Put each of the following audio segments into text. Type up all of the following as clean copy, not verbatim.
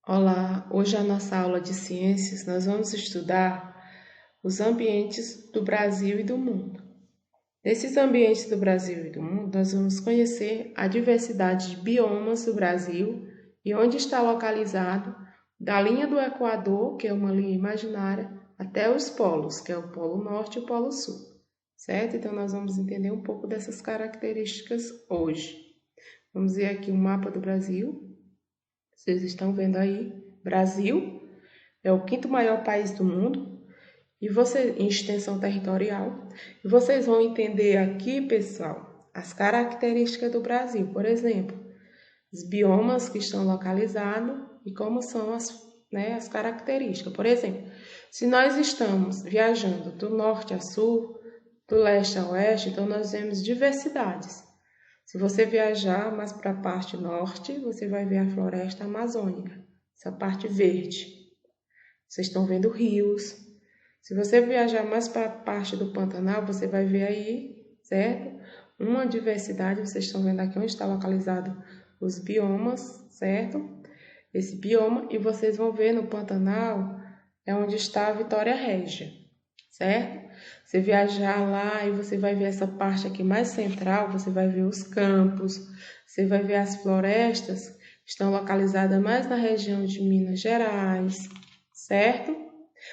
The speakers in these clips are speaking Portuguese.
Olá, hoje a nossa aula de ciências nós vamos estudar os ambientes do Brasil e do mundo. Nesses ambientes do Brasil e do mundo, nós vamos conhecer a diversidade de biomas do Brasil e onde está localizado, da linha do Equador, que é uma linha imaginária, até os polos, que é o Polo Norte e o Polo Sul, certo? Então nós vamos entender um pouco dessas características hoje. Vamos ver aqui o mapa do Brasil. Vocês estão vendo aí, Brasil é o quinto maior país do mundo em extensão territorial. E vocês vão entender aqui, pessoal, as características do Brasil. Por exemplo, os biomas que estão localizados e como são as características. Por exemplo, se nós estamos viajando do norte a sul, do leste a oeste, então nós vemos diversidades. Se você viajar mais para a parte norte, você vai ver a floresta amazônica, essa parte verde. Vocês estão vendo rios. Se você viajar mais para a parte do Pantanal, você vai ver aí, certo? Uma diversidade, vocês estão vendo aqui onde está localizado os biomas, certo? Esse bioma, e vocês vão ver no Pantanal, é onde está a Vitória Régia, certo? Você viajar lá e você vai ver essa parte aqui mais central, você vai ver os campos, você vai ver as florestas, que estão localizadas mais na região de Minas Gerais, certo?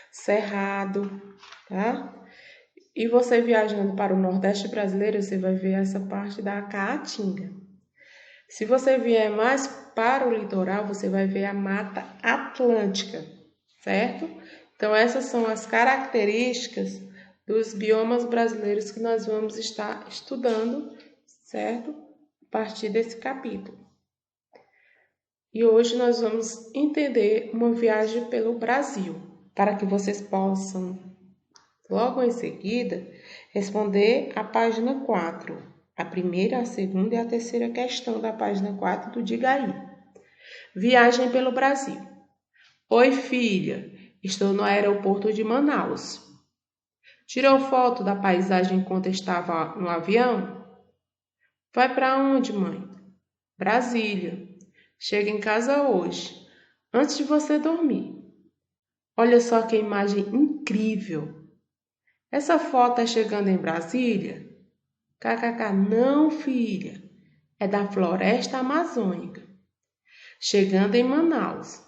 Cerrado, tá? E você viajando para o Nordeste brasileiro, você vai ver essa parte da Caatinga. Se você vier mais para o litoral, você vai ver a Mata Atlântica, certo? Então, essas são as características dos biomas brasileiros que nós vamos estar estudando, certo? A partir desse capítulo. E hoje nós vamos entender uma viagem pelo Brasil, para que vocês possam, logo em seguida, responder a página 4, a primeira, a segunda e a terceira questão da página 4 do Diga Aí. Viagem pelo Brasil. Oi, filha, estou no aeroporto de Manaus. Tirou foto da paisagem enquanto estava no avião? Vai para onde, mãe? Brasília. Chega em casa hoje, antes de você dormir. Olha só que imagem incrível. Essa foto é chegando em Brasília? KKK, não, filha. É da floresta amazônica. Chegando em Manaus.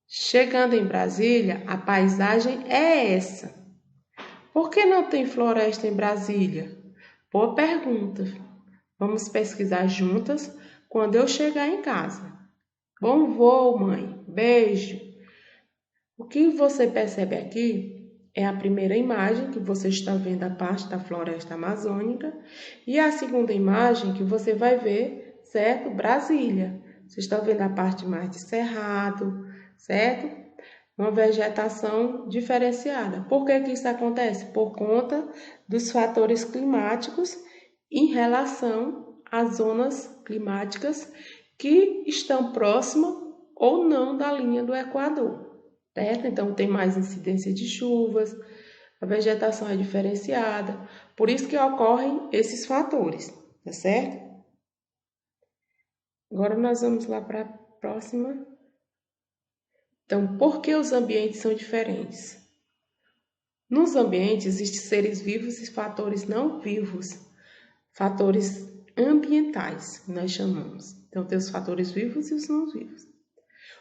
Chegando em Brasília, a paisagem é essa. Por que não tem floresta em Brasília? Boa pergunta. Vamos pesquisar juntas quando eu chegar em casa. Bom voo, mãe. Beijo. O que você percebe aqui é a primeira imagem que você está vendo a parte da floresta amazônica e a segunda imagem que você vai ver, certo? Brasília. Você está vendo a parte mais de cerrado, certo? Uma vegetação diferenciada. Por que isso acontece? Por conta dos fatores climáticos em relação às zonas climáticas que estão próximas ou não da linha do Equador, certo? Então tem mais incidência de chuvas, a vegetação é diferenciada, por isso que ocorrem esses fatores, tá certo? Agora nós vamos lá para a próxima. Então, por que os ambientes são diferentes? Nos ambientes existem seres vivos e fatores não vivos, fatores ambientais, que nós chamamos. Então, tem os fatores vivos e os não vivos,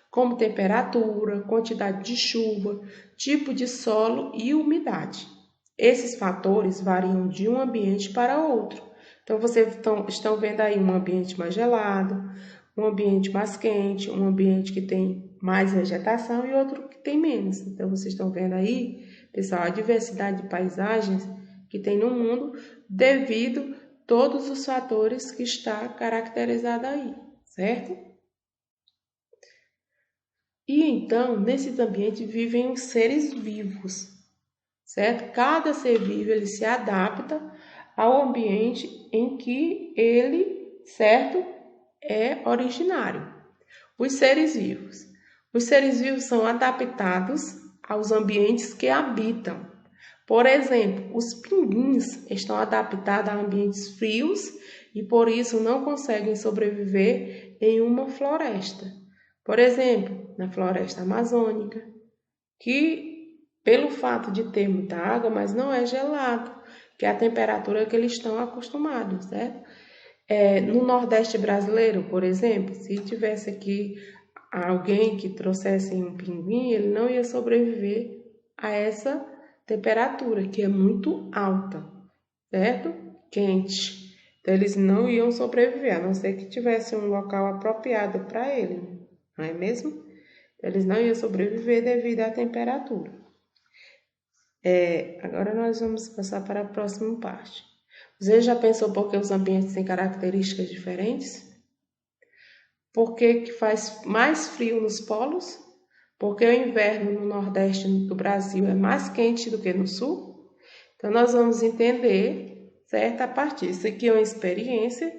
como temperatura, quantidade de chuva, tipo de solo e umidade. Esses fatores variam de um ambiente para outro. Então, vocês estão vendo aí um ambiente mais gelado, um ambiente mais quente, um ambiente que tem mais vegetação e outro que tem menos. Então, vocês estão vendo aí, pessoal, a diversidade de paisagens que tem no mundo devido a todos os fatores que está caracterizado aí, certo? E então, nesses ambientes vivem os seres vivos, certo? Cada ser vivo ele se adapta ao ambiente em que ele, certo, é originário. Os seres vivos. Os seres vivos são adaptados aos ambientes que habitam. Por exemplo, os pinguins estão adaptados a ambientes frios e por isso não conseguem sobreviver em uma floresta. Por exemplo, na floresta amazônica, que pelo fato de ter muita água, mas não é gelado, que é a temperatura que eles estão acostumados, certo? No Nordeste brasileiro, por exemplo, se tivesse aqui alguém que trouxesse um pinguim, ele não ia sobreviver a essa temperatura, que é muito alta, certo? Quente. Então, eles não iam sobreviver, a não ser que tivesse um local apropriado para ele, não é mesmo? Eles não iam sobreviver devido à temperatura. Agora nós vamos passar para a próxima parte. Você já pensou por que os ambientes têm características diferentes? Por que faz mais frio nos polos? Porque o inverno no Nordeste do Brasil é mais quente do que no Sul? Então, nós vamos entender, certo? A partir disso aqui é uma experiência,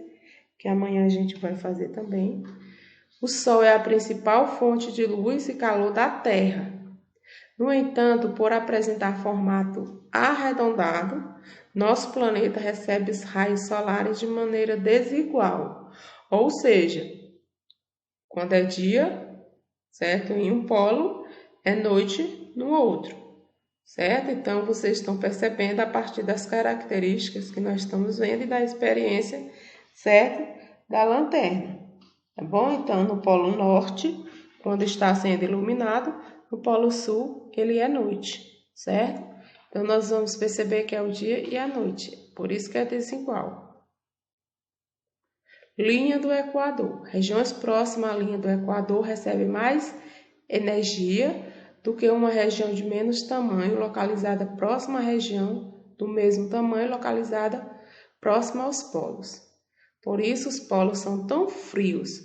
que amanhã a gente vai fazer também. O Sol é a principal fonte de luz e calor da Terra. No entanto, por apresentar formato arredondado, nosso planeta recebe os raios solares de maneira desigual. Ou seja, quando é dia, certo? Em um polo, é noite no outro, certo? Então, vocês estão percebendo a partir das características que nós estamos vendo e da experiência, certo? Da lanterna, tá bom? Então, no polo norte, quando está sendo iluminado, no polo sul, ele é noite, certo? Então, nós vamos perceber que é o dia e a noite, por isso que é desigual. Linha do Equador. Regiões próximas à linha do Equador recebem mais energia do que uma região de menos tamanho localizada próxima à região do mesmo tamanho localizada próxima aos polos. Por isso os polos são tão frios.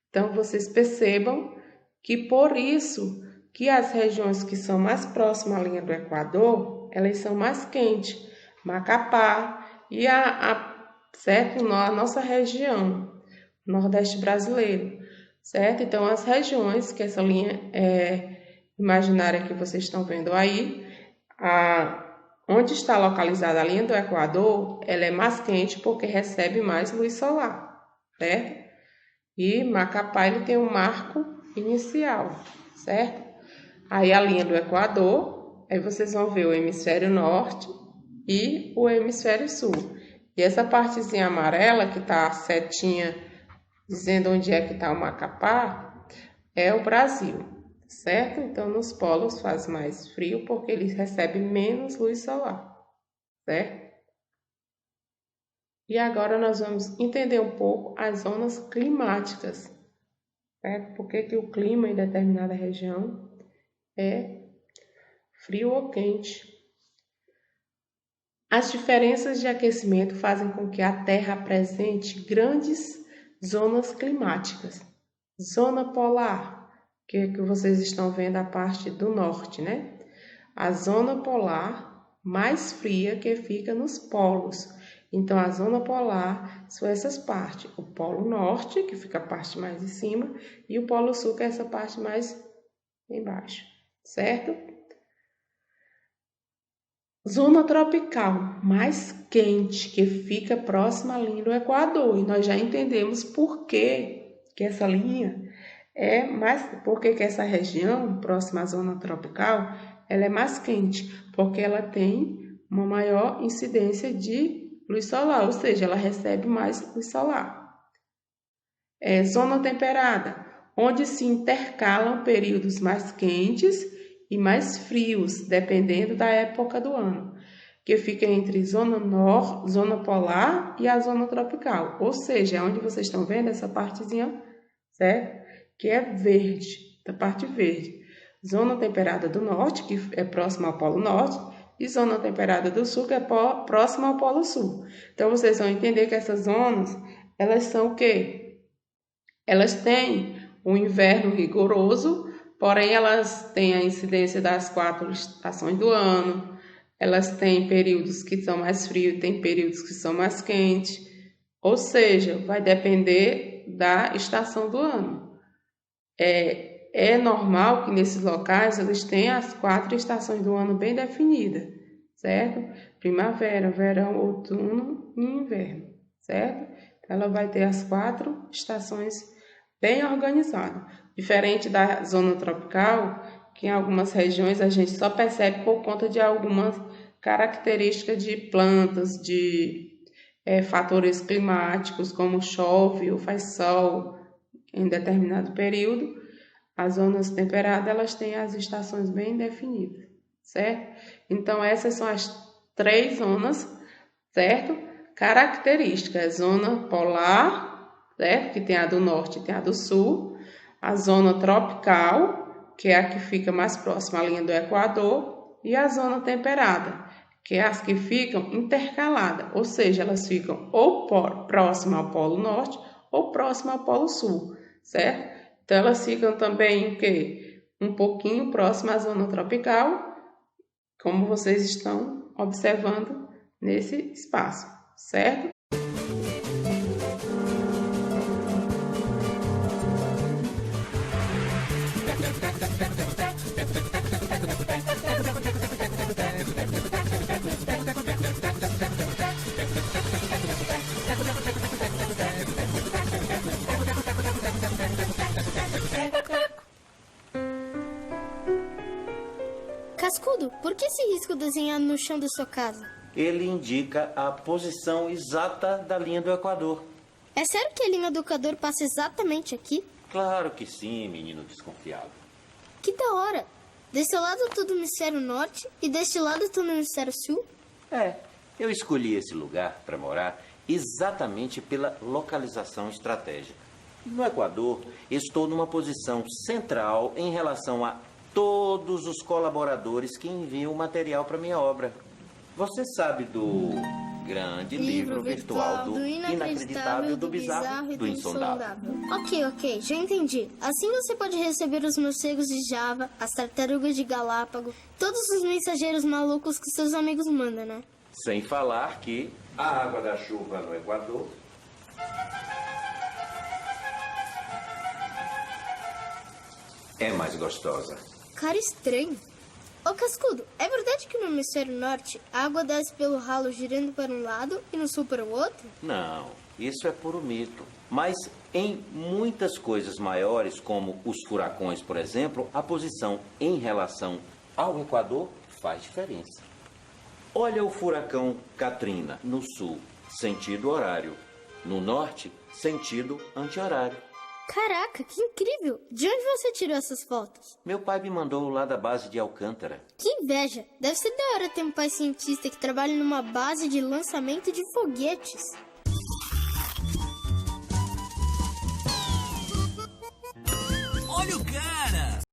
Então vocês percebam que por isso que as regiões que são mais próximas à linha do Equador, elas são mais quentes. Macapá e certo? A nossa região, Nordeste brasileiro, certo? Então, as regiões que essa linha imaginária que vocês estão vendo aí, onde está localizada a linha do Equador, ela é mais quente porque recebe mais luz solar, certo? E Macapá ele tem um marco inicial, certo? Aí a linha do Equador, aí vocês vão ver o hemisfério norte e o hemisfério sul. E essa partezinha amarela que tá a setinha dizendo onde é que está o Macapá é o Brasil, certo? Então nos polos faz mais frio porque eles recebem menos luz solar, certo? E agora nós vamos entender um pouco as zonas climáticas, certo? Por que o clima em determinada região é frio ou quente. As diferenças de aquecimento fazem com que a Terra apresente grandes zonas climáticas. Zona polar, que vocês estão vendo a parte do norte, né? A zona polar mais fria que fica nos polos. Então, a zona polar são essas partes. O polo norte, que fica a parte mais em cima, e o polo sul, que é essa parte mais embaixo, certo? Zona tropical, mais quente, que fica próxima à linha do Equador. E nós já entendemos por que essa linha é mais... Por que essa região, próxima à zona tropical, ela é mais quente? Porque ela tem uma maior incidência de luz solar, ou seja, ela recebe mais luz solar. Zona temperada, onde se intercalam períodos mais quentes e mais frios, dependendo da época do ano, que fica entre zona polar e a zona tropical, ou seja, é onde vocês estão vendo essa partezinha, certo? Que é verde, da parte verde. Zona temperada do norte, que é próxima ao polo norte, e zona temperada do sul, que é próxima ao polo sul. Então, vocês vão entender que essas zonas, elas são o quê? Elas têm um inverno rigoroso, porém elas têm a incidência das 4 estações do ano, elas têm períodos que são mais frios, tem períodos que são mais quentes, ou seja, vai depender da estação do ano. É normal que nesses locais eles tenham as 4 estações do ano bem definidas, certo? Primavera, verão, outono e inverno, certo? Ela vai ter as 4 estações bem organizado. Diferente da zona tropical, que em algumas regiões a gente só percebe por conta de algumas características de plantas, de fatores climáticos, como chove ou faz sol em determinado período. As zonas temperadas, elas têm as estações bem definidas, certo? Então, essas são as 3 zonas, certo? Características: zona polar, certo? Que tem a do norte e tem a do sul. A zona tropical, que é a que fica mais próxima à linha do Equador. E a zona temperada, que é as que ficam intercaladas, ou seja, elas ficam ou próximas ao Polo Norte ou próximas ao Polo Sul, certo? Então, elas ficam também um pouquinho próximas à zona tropical, como vocês estão observando nesse espaço, certo? Cascudo, por que esse risco desenhado no chão da sua casa? Ele indica a posição exata da linha do Equador. É sério que a linha do Equador passa exatamente aqui? Claro que sim, menino desconfiado. Que da hora! Desse lado eu tô no hemisfério norte e deste lado eu tô no hemisfério sul? Eu escolhi esse lugar para morar exatamente pela localização estratégica. No Equador, estou numa posição central em relação a todos os colaboradores que enviam material para minha obra. Você sabe do grande livro virtual do inacreditável, do bizarro e do insondável. Ok, já entendi. Assim você pode receber os morcegos de Java, as tartarugas de Galápagos, todos os mensageiros malucos que seus amigos mandam, né? Sem falar que a água da chuva no Equador é mais gostosa. Cara estranho. Ô Cascudo, é verdade que no hemisfério norte a água desce pelo ralo girando para um lado e no sul para o outro? Não, isso é puro mito. Mas em muitas coisas maiores, como os furacões, por exemplo, a posição em relação ao Equador faz diferença. Olha o furacão Katrina no sul, sentido horário. No norte, sentido anti-horário. Caraca, que incrível! De onde você tirou essas fotos? Meu pai me mandou lá da base de Alcântara. Que inveja! Deve ser da hora ter um pai cientista que trabalha numa base de lançamento de foguetes. Olha o cara!